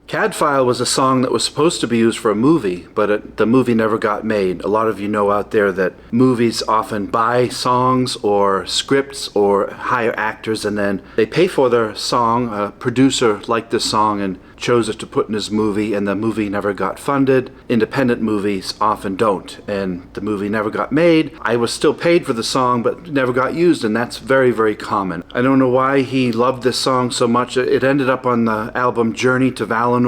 Cadfael was a song that was supposed to be used for a movie, but the movie never got made. A lot of you know out there that movies often buy songs or scripts or hire actors, and then they pay for their song. A producer liked this song and chose it to put in his movie, and the movie never got funded. Independent movies often don't, and the movie never got made. I was still paid for the song, but never got used, and that's very, very common. I don't know why he loved this song so much. It ended up on the album Journey to Valinor.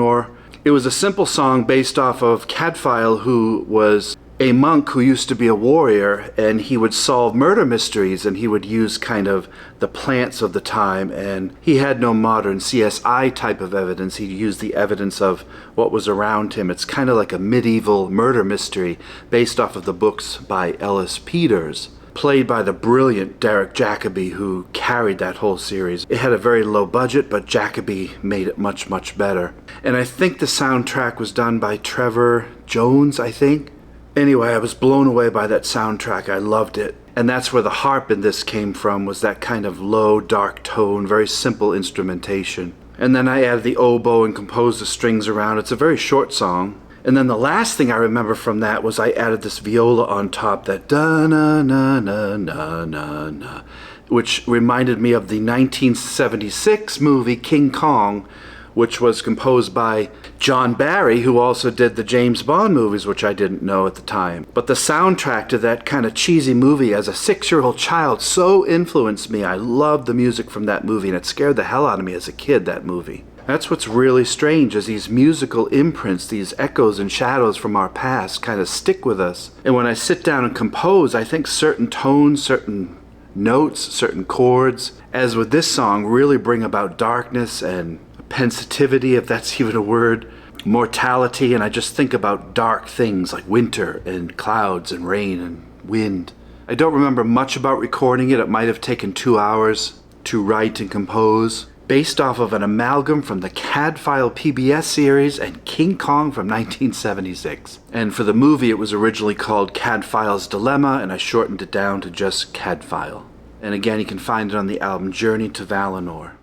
It was a simple song based off of Cadfael, who was a monk who used to be a warrior, and he would solve murder mysteries, and he would use kind of the plants of the time, and he had no modern CSI type of evidence. He used the evidence of what was around him. It's kind of like a medieval murder mystery based off of the books by Ellis Peters, played by the brilliant Derek Jacobi, who carried that whole series. It had a very low budget, but Jacobi made it much, much better. And I think the soundtrack was done by Trevor Jones, I think. Anyway, I was blown away by that soundtrack. I loved it. And that's where the harp in this came from, was that kind of low, dark tone, very simple instrumentation. And then I added the oboe and composed the strings around. It's a very short song. And then the last thing I remember from that was I added this viola on top, that da-na-na-na-na-na-na, which reminded me of the 1976 movie King Kong, which was composed by John Barry, who also did the James Bond movies, which I didn't know at the time. But the soundtrack to that kind of cheesy movie as a 6-year-old child so influenced me. I loved the music from that movie, and it scared the hell out of me as a kid, that movie. That's what's really strange, is these musical imprints, these echoes and shadows from our past kind of stick with us. And when I sit down and compose, I think certain tones, certain notes, certain chords, as with this song, really bring about darkness and pensitivity, if that's even a word, mortality, and I just think about dark things like winter and clouds and rain and wind. I don't remember much about recording it. It might have taken 2 hours to write and compose, based off of an amalgam from the Cadfael PBS series and King Kong from 1976. And for the movie, it was originally called Cadfael's Dilemma, and I shortened it down to just Cadfael. And again, you can find it on the album Journey to Valinor.